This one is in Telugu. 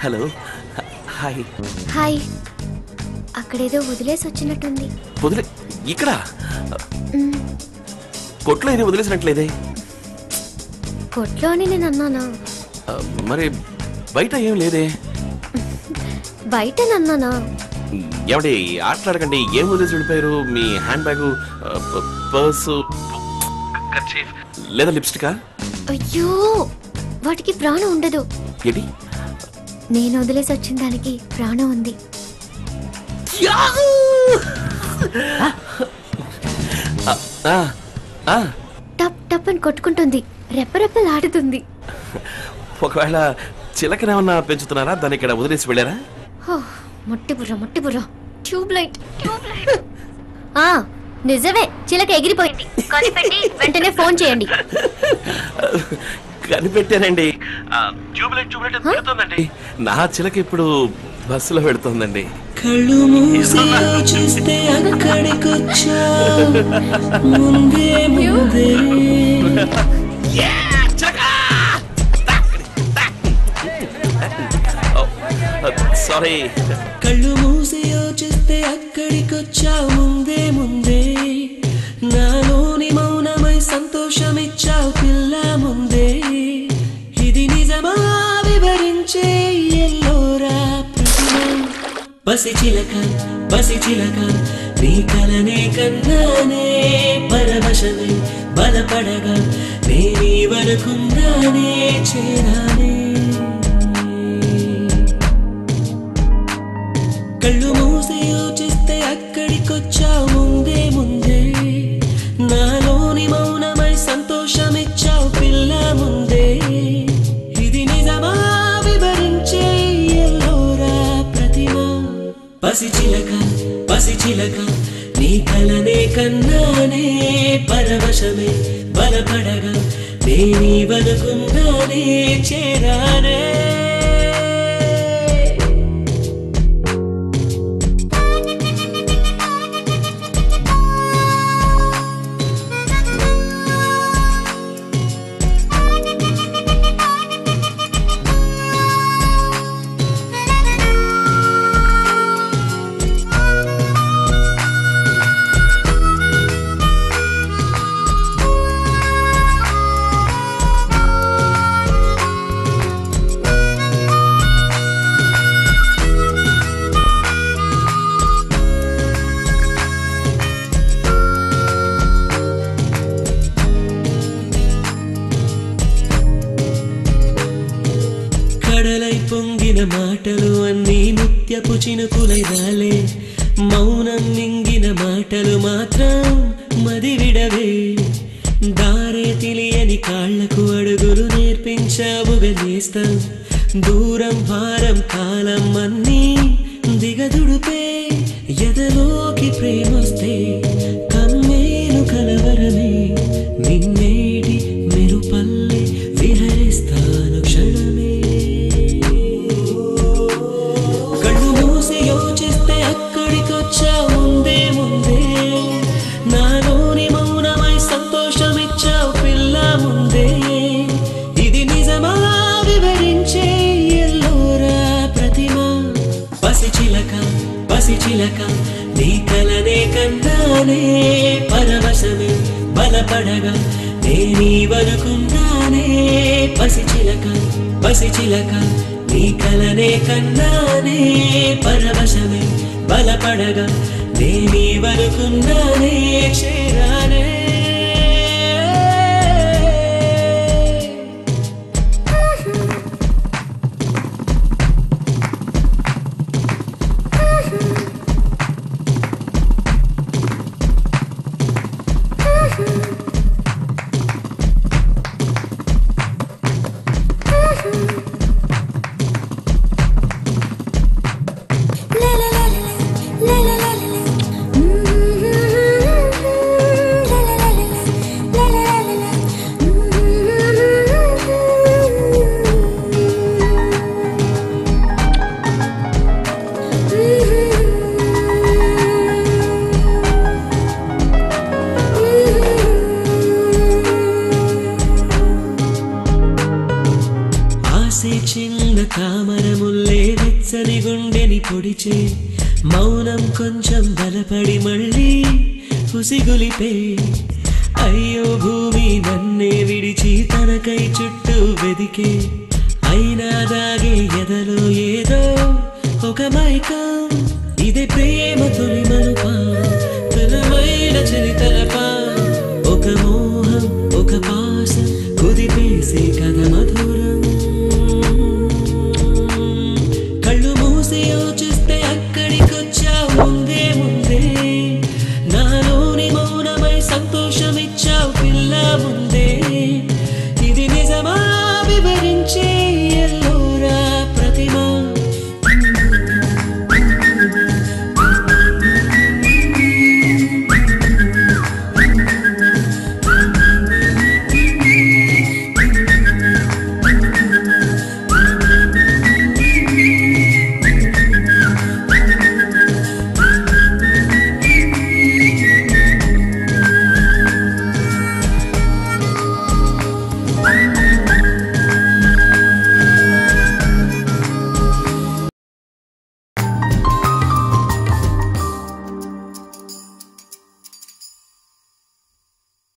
Hello hi. హాయ్. అక్కడేదో వదిలేసి వచ్చినట్టుంది. ఇక్కడ కొట్లో ఏది వదిలేసినట్లేదే. కొట్లో అని నేను అన్నానా? మరి బయట ఏం లేదే. బయట అన్నానా? ఏమండి ఆటలాడకండి. ఏం వదిలేసి వెళ్ళిపోయారు? మీ హ్యాండ్ బ్యాగ్, పర్సు లేదా లిప్స్టికా? అయ్యో వాటికి ప్రాణం ఉండదు. ఏంటి? నేను వదిలేసి వచ్చిన దానికి ప్రాణం ఉంది. టప్ టప్ అని కొట్టుకుంటుంది, రెప్పరెప్పలు ఆడుతుంది. ఒకవేళ చిలకనేమన్నా పెంచుతున్నారా? దాన్ని ఇక్కడ వదిలేసి వెళ్ళారా? ముట్టిబుర్ర ట్యూబ్ లైట్. నిజమే, చిలక ఎగిరిపోయింది. కనిపెట్టి వెంటనే ఫోన్ చేయండి. కనిపెట్టానండి. నా చిలక ఇప్పుడు బస్సులో పెడుతోందండి. కళ్ళు మూసి చూస్తే అక్కడికొచ్చా ముందే ముందే. సారీ. కళ్ళు మూసి యోచిస్తే అక్కడికొచ్చా ముందే ముందే. నాలోని మౌనమై సంతోషమిచ్చావు పిల్ల ముందే. ఇది నిజమా వివరించే ఎల్లోరా ప్రతిమ. పసిచిలక పసిచిలక నీ కలనే కన్నానే. పరవశమే బలపడగా నేనీ వరకుందానే చేరానే. కళ్ళు మూసి యోచిస్తే అక్కడికొచ్చావు ముందే ముందే. నాలోని మౌనమై సంతోషమిచ్చావు పిల్ల ముందే. ఇది నిజమా వివరించే ఎల్లోరా ప్రతిమ. పసిచిలక పసిచిలక నీ కలనే కన్నానే. పరవశమే బలపడగా నేనీ వనుకుందానే చేరానే. కడలై పొంగిన మాటలు అన్నీ ముత్యపు చినుకులై రాలే. మౌనం మింగిన మాటలు మాత్రం మదివిడవే. దారే తెలియని కాళ్లకు అడుగులు నేర్పించావుగా నేస్తం. దూరం భారం కాలం అన్నీ దిగదుడుపే. ఎదలోకి ప్రేమొస్తే కమ్మేలు కలవరమే. నిన్నేటి మెరుపల్లె విహరిస్తాను క్షణమే. కళ్ళు మూసి యోచిస్తే అక్కడికొచ్చా ముందే ముందే. నాలోని మౌనమై సంతోషమిచ్చావు పిల్ల ముందే. ఇది నిజమా వివరించే ఎల్లోరా ప్రతిమ. పసిచిలక పసిచిలక నీ కలనే కన్నానే. పరవశమే బలపడగా నేనీ వనుకున్నానే. పసిచిలక పసిచిలక నీ కలనే కన్నానే. పరవశమే బలపడగా నేనీ వనుకున్నానే చేరానే. la la la la la la la la la la la la la la పీచని గుండెని పొడిచే మౌనం కొంచెం బలపడి మళ్ళీ ఉసిగులిపే అయ్యో భూమి నన్నే విడిచి తనకై చుట్టూ